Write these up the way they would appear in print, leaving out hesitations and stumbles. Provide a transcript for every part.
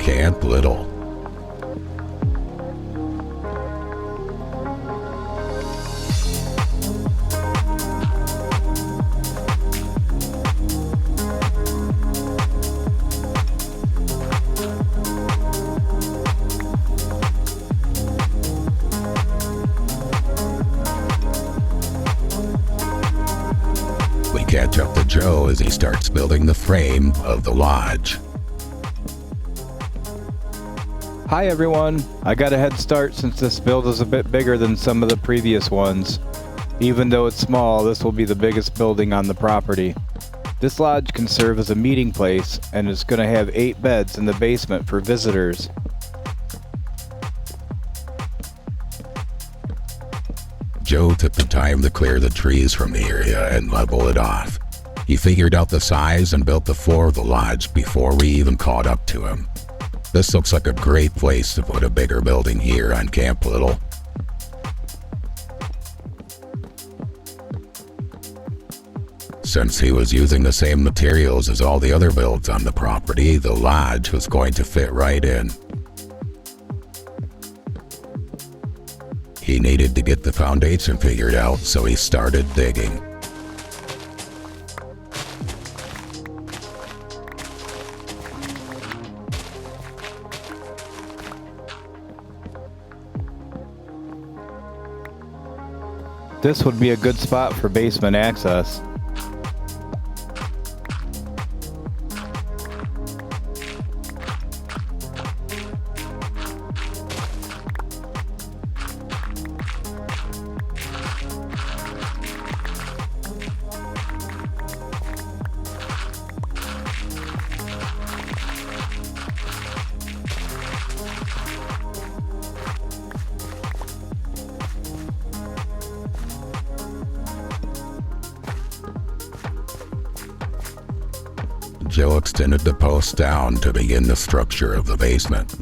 Camp Little. We catch up to Joe as he starts building the frame of the lodge. Hi everyone, I got a head start since this build is a bit bigger than some of the previous ones. Even though it's small, this will be the biggest building on the property. This lodge can serve as a meeting place and is going to have 8 beds in the basement for visitors. Joe took the time to clear the trees from the area and level it off. He figured out the size and built the floor of the lodge before we even caught up to him. This looks like a great place to put a bigger building here on Camp Little. Since he was using the same materials as all the other builds on the property, the lodge was going to fit right in. He needed to get the foundation figured out, so he started digging. This would be a good spot for basement access. Joe extended the post down to begin the structure of the basement.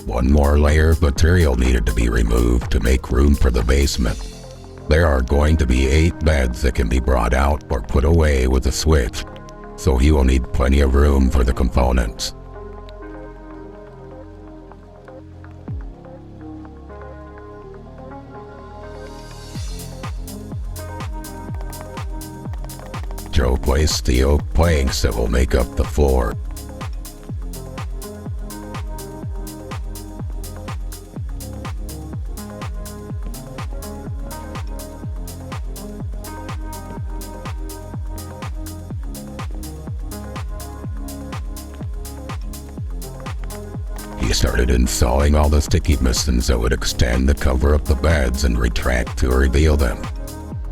One more layer of material needed to be removed to make room for the basement. There are going to be 8 beds that can be brought out or put away with a switch, so he will need plenty of room for the components. Joe placed the oak planks that will make up the floor. He started installing all the sticky pistons that would extend to cover up the beds and retract to reveal them.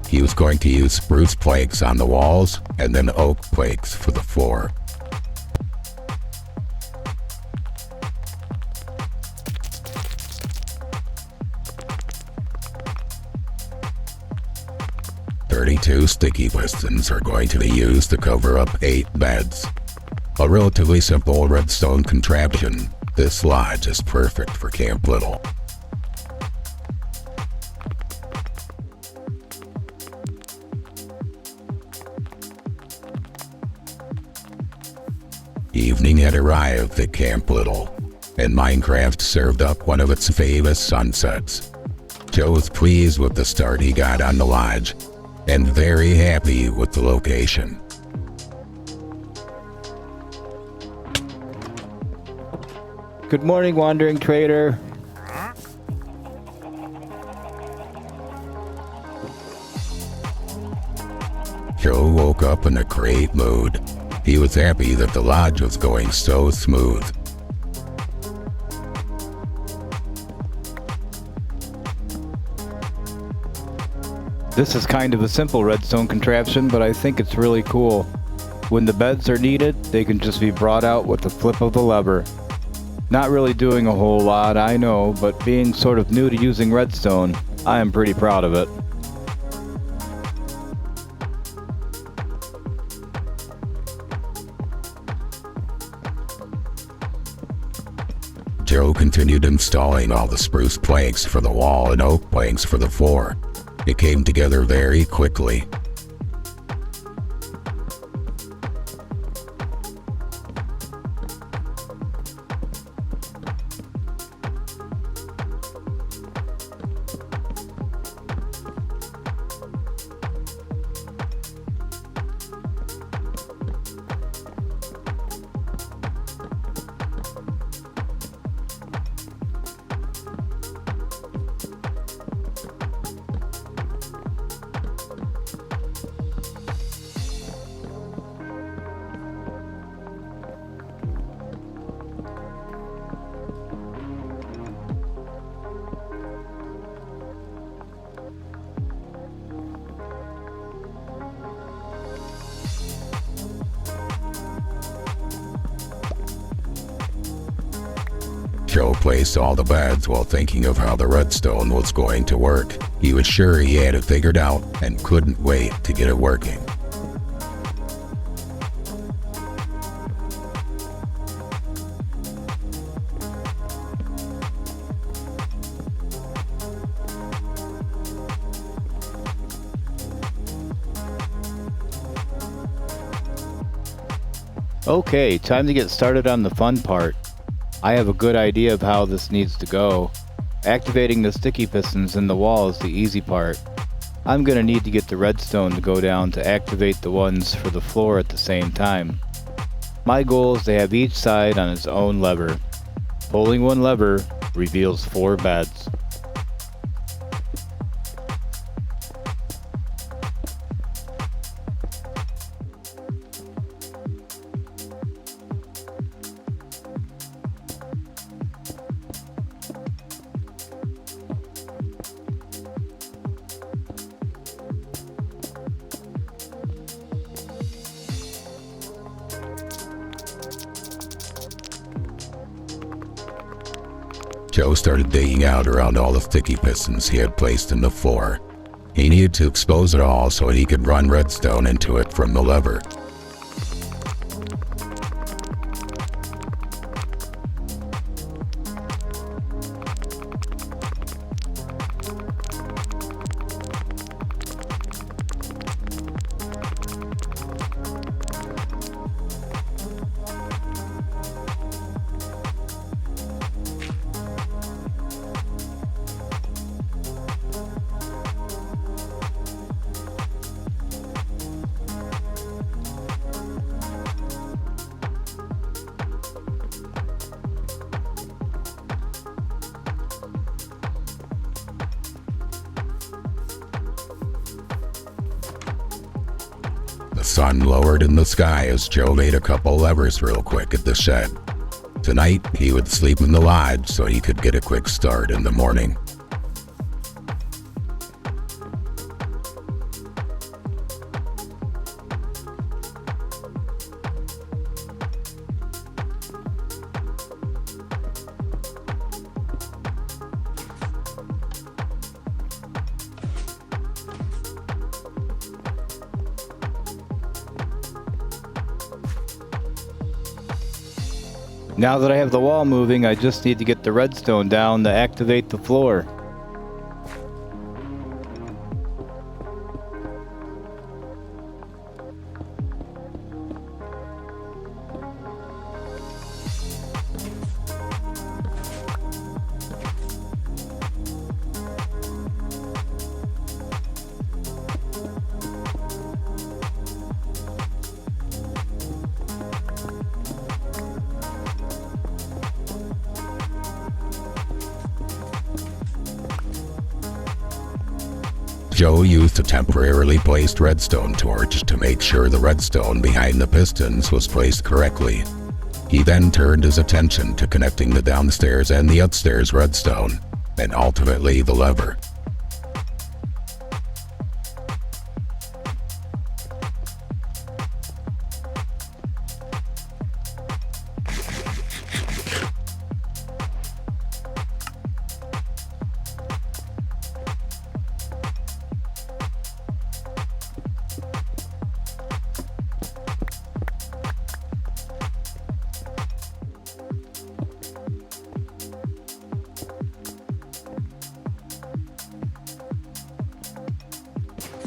He was going to use spruce planks on the walls and then oak planks for the floor. "32 sticky pistons are going to be used to cover up 8 beds. A relatively simple redstone contraption. This lodge is perfect for Camp Little." Evening had arrived at Camp Little, and Minecraft served up one of its famous sunsets. Joe was pleased with the start he got on the lodge, and very happy with the location. Good morning, wandering trader. Joe woke up in a great mood. He was happy that the lodge was going so smooth. This is kind of a simple redstone contraption, but I think it's really cool. When the beds are needed, they can just be brought out with the flip of the lever. Not really doing a whole lot, I know, but being sort of new to using redstone, I am pretty proud of it. Joe continued installing all the spruce planks for the wall and oak planks for the floor. It came together very quickly. Joe placed all the beds while thinking of how the redstone was going to work. He was sure he had it figured out and couldn't wait to get it working. Okay, time to get started on the fun part. I have a good idea of how this needs to go. Activating the sticky pistons in the wall is the easy part. I'm gonna need to get the redstone to go down to activate the ones for the floor at the same time. My goal is to have each side on its own lever. Pulling one lever reveals 4 beds. Joe started digging out around all the sticky pistons he had placed in the floor. He needed to expose it all so he could run redstone into it from the lever. The sun lowered in the sky as Joe made a couple levers real quick at the shed. Tonight, he would sleep in the lodge so he could get a quick start in the morning. Now that I have the wall moving, I just need to get the redstone down to activate the floor. Joe used a temporarily placed redstone torch to make sure the redstone behind the pistons was placed correctly. He then turned his attention to connecting the downstairs and the upstairs redstone, and ultimately the lever.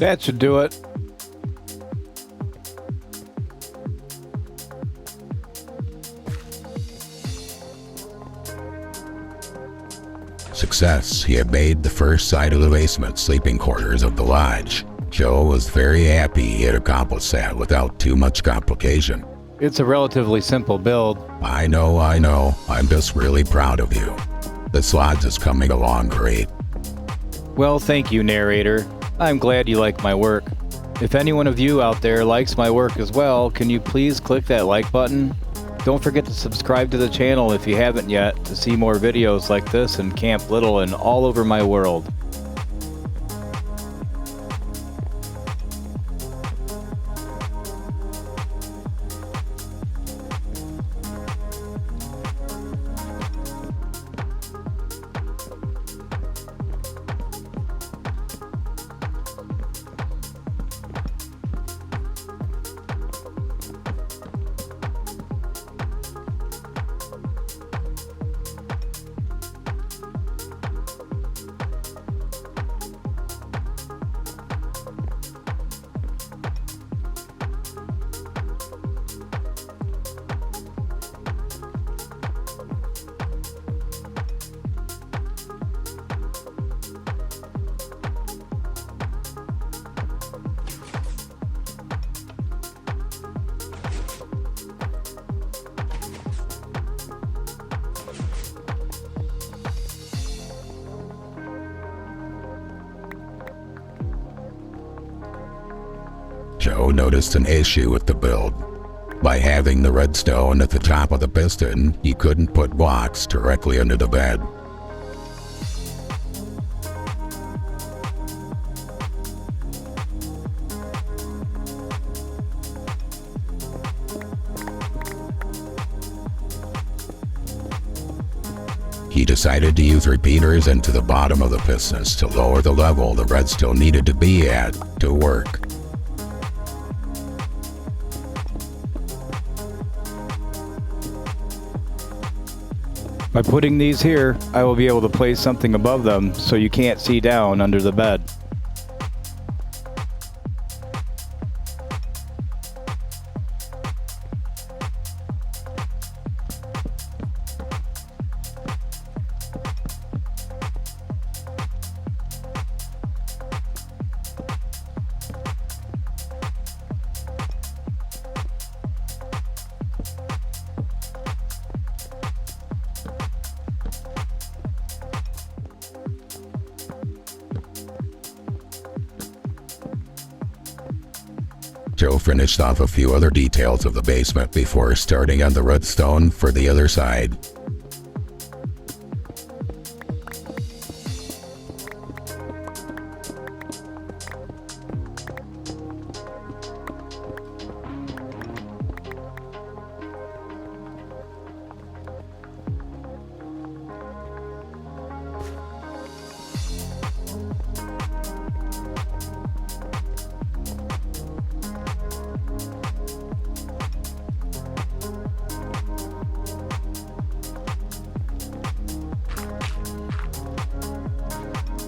That should do it. Success, he had made the first side of the basement sleeping quarters of the lodge. Joe was very happy he had accomplished that without too much complication. It's a relatively simple build. I know. I'm just really proud of you. This lodge is coming along great. Well, thank you, narrator. I'm glad you like my work. If any one of you out there likes my work as well, can you please click that like button? Don't forget to subscribe to the channel if you haven't yet to see more videos like this in Camp Little and all over my world. Joe noticed an issue with the build. By having the redstone at the top of the piston, he couldn't put blocks directly under the bed. He decided to use repeaters into the bottom of the pistons to lower the level the redstone needed to be at to work. By putting these here, I will be able to place something above them so you can't see down under the bed. Joe finished off a few other details of the basement before starting on the redstone for the other side.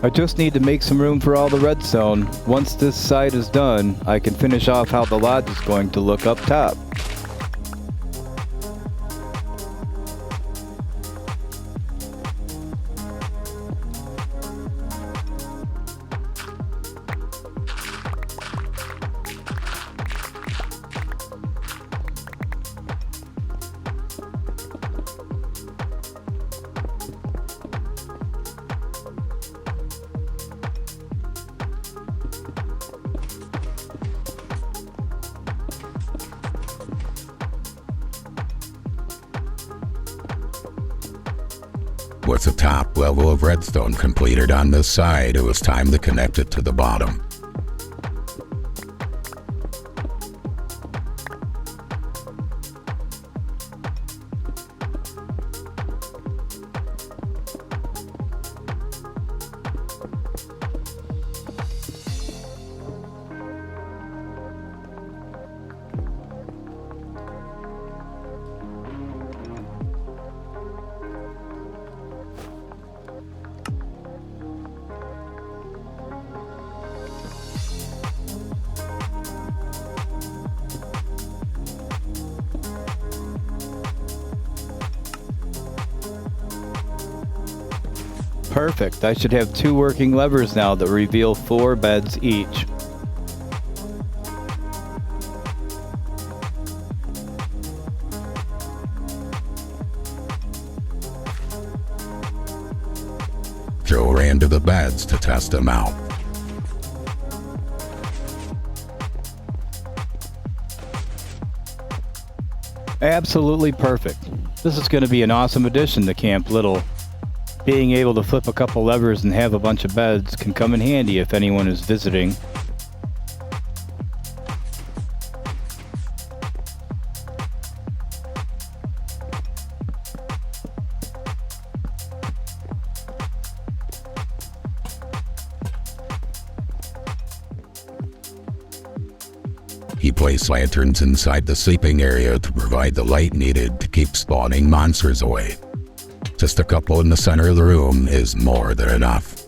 I just need to make some room for all the redstone. Once this side is done, I can finish off how the lodge is going to look up top. With the top level of redstone completed on this side, it was time to connect it to the bottom. Perfect. I should have 2 working levers now that reveal 4 beds each. Joe ran to the beds to test them out. Absolutely perfect. This is going to be an awesome addition to Camp Little. Being able to flip a couple levers and have a bunch of beds can come in handy if anyone is visiting. He placed lanterns inside the sleeping area to provide the light needed to keep spawning monsters away. Just a couple in the center of the room is more than enough.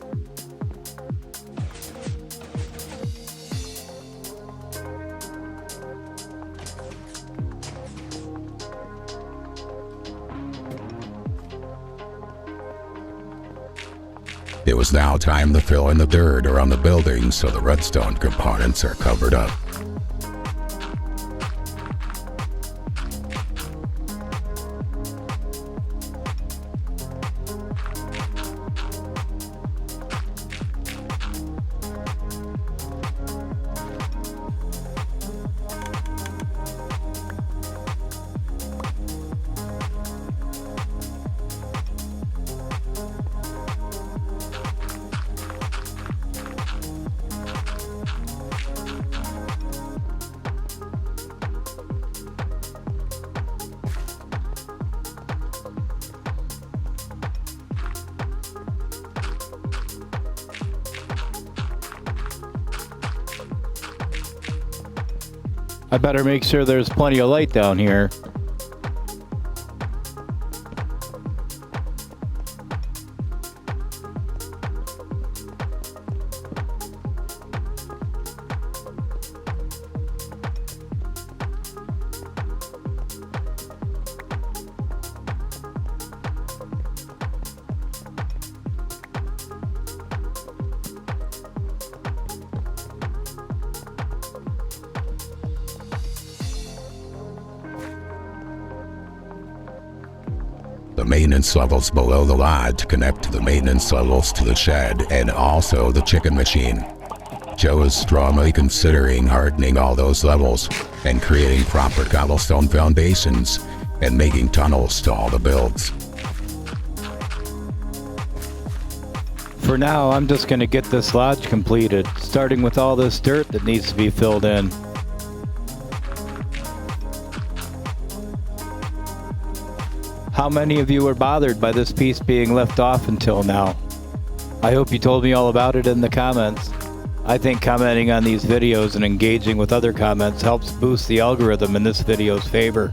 It was now time to fill in the dirt around the building so the redstone components are covered up. I better make sure there's plenty of light down here. The maintenance levels below the lodge connect to the maintenance levels to the shed and also the chicken machine. Joe is strongly considering hardening all those levels and creating proper cobblestone foundations and making tunnels to all the builds. For now, I'm just going to get this lodge completed, starting with all this dirt that needs to be filled in. How many of you were bothered by this piece being left off until now? I hope you told me all about it in the comments. I think commenting on these videos and engaging with other comments helps boost the algorithm in this video's favor.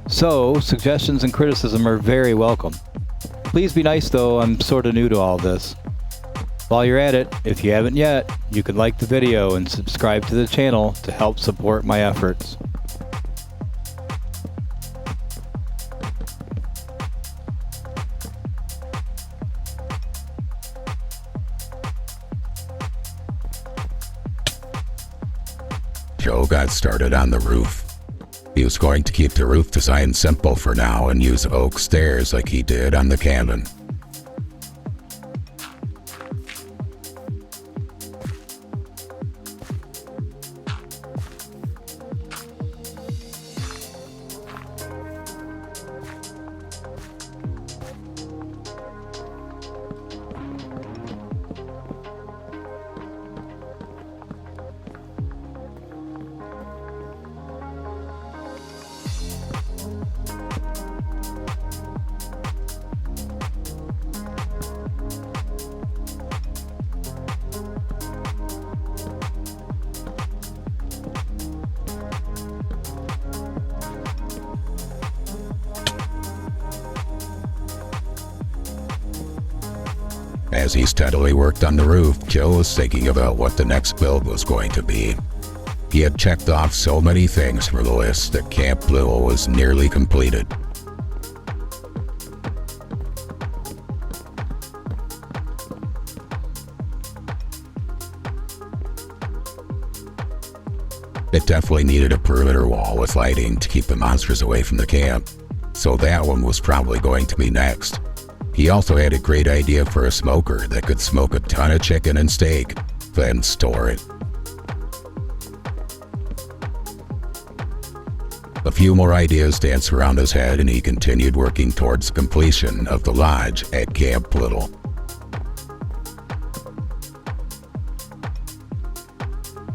So, suggestions and criticism are very welcome. Please be nice though, I'm sorta new to all this. While you're at it, if you haven't yet, you can like the video and subscribe to the channel to help support my efforts. Joe got started on the roof. He was going to keep the roof design simple for now and use oak stairs like he did on the cabin. As he steadily worked on the roof, Joe was thinking about what the next build was going to be. He had checked off so many things for the list that Camp Little was nearly completed. It definitely needed a perimeter wall with lighting to keep the monsters away from the camp, so that one was probably going to be next. He also had a great idea for a smoker that could smoke a ton of chicken and steak, then store it. A few more ideas danced around his head, and he continued working towards completion of the lodge at Camp Little.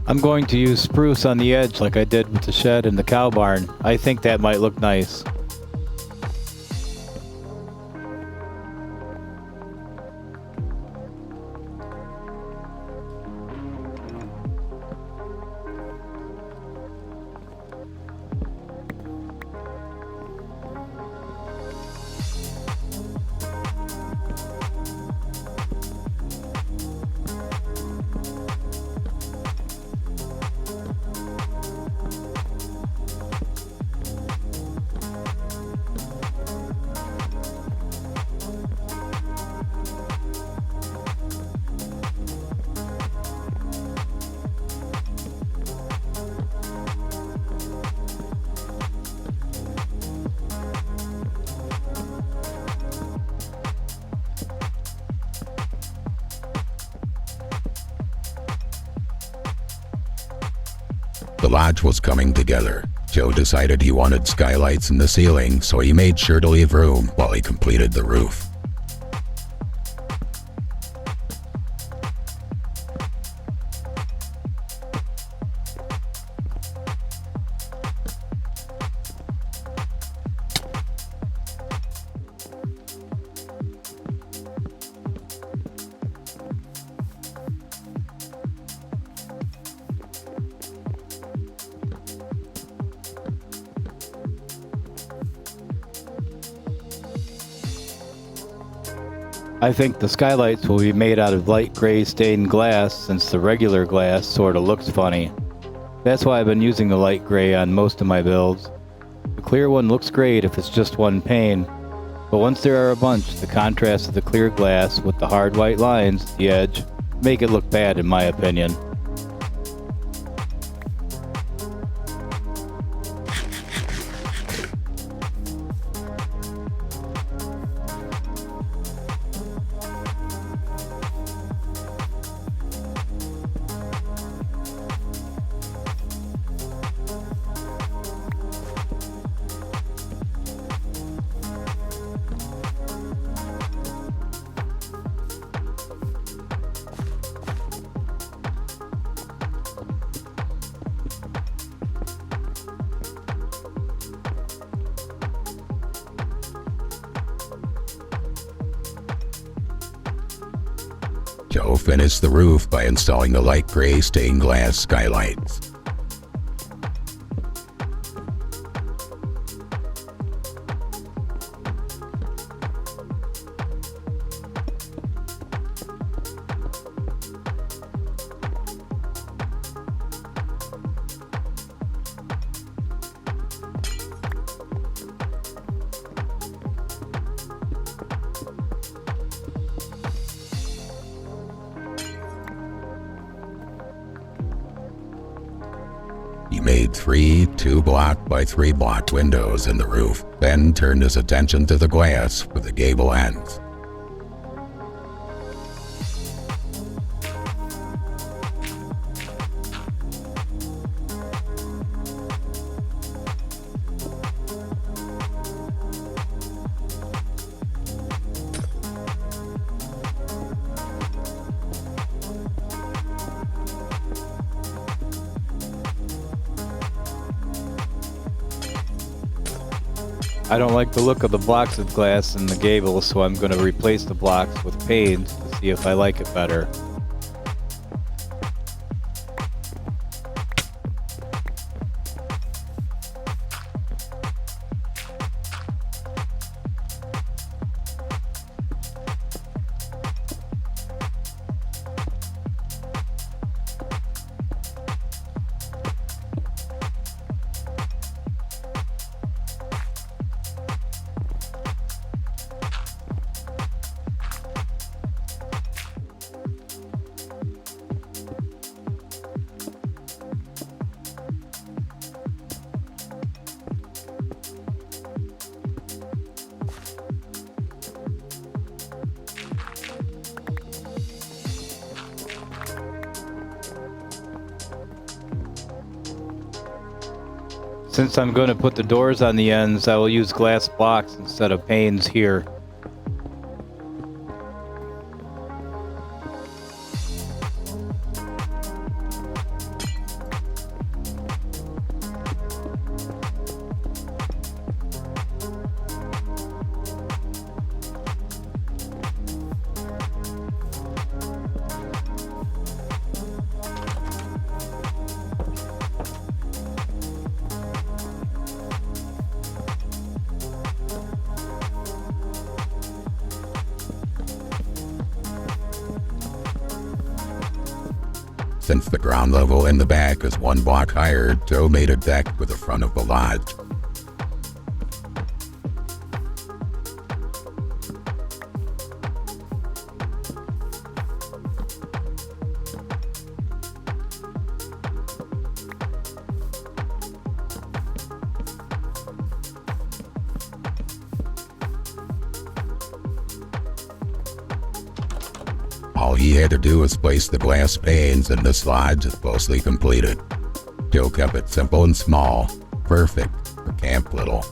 I'm going to use spruce on the edge like I did with the shed and the cow barn. I think that might look nice. The lodge was coming together. Joe decided he wanted skylights in the ceiling, so he made sure to leave room while he completed the roof. I think the skylights will be made out of light gray stained glass since the regular glass sorta looks funny. That's why I've been using the light gray on most of my builds. The clear one looks great if it's just one pane, but once there are a bunch, the contrast of the clear glass with the hard white lines at the edge make it look bad in my opinion. Joe finished the roof by installing the light gray stained glass skylights. He made 3 2-block by 3-block windows in the roof, then turned his attention to the glass for the gable ends. I don't like the look of the blocks of glass in the gable, so I'm going to replace the blocks with panes to see if I like it better. Since I'm going to put the doors on the ends, I will use glass blocks instead of panes here. Since the ground level in the back is one block higher, Joe made a deck with the front of the lodge. All he had to do was place the glass panes and this lodge is mostly completed. Joe kept it simple and small, perfect for Camp Little.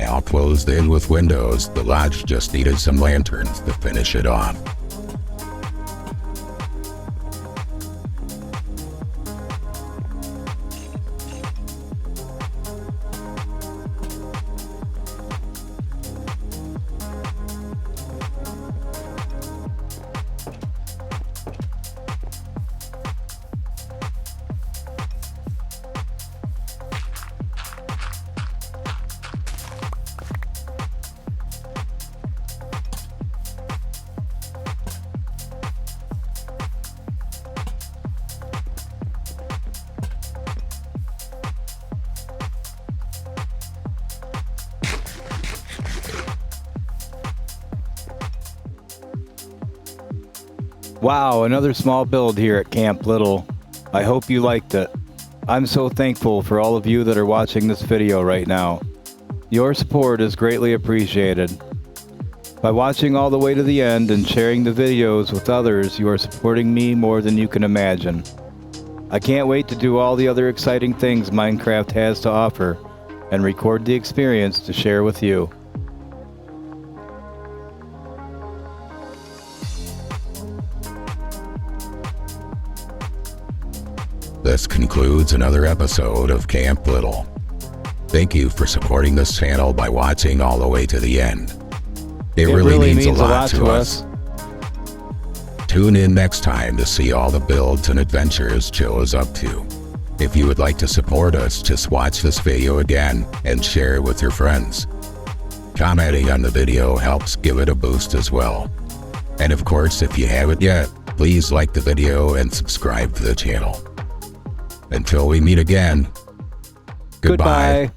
All closed in with windows, the lodge just needed some lanterns to finish it off. Wow, another small build here at Camp Little. I hope you liked it. I'm so thankful for all of you that are watching this video right now. Your support is greatly appreciated. By watching all the way to the end and sharing the videos with others, you are supporting me more than you can imagine. I can't wait to do all the other exciting things Minecraft has to offer and record the experience to share with you. This concludes another episode of Camp Little. Thank you for supporting this channel by watching all the way to the end. It really means a lot to us. Tune in next time to see all the builds and adventures Joe is up to. If you would like to support us, just watch this video again and share it with your friends. Commenting on the video helps give it a boost as well. And of course, if you haven't yet, please like the video and subscribe to the channel. Until we meet again, goodbye.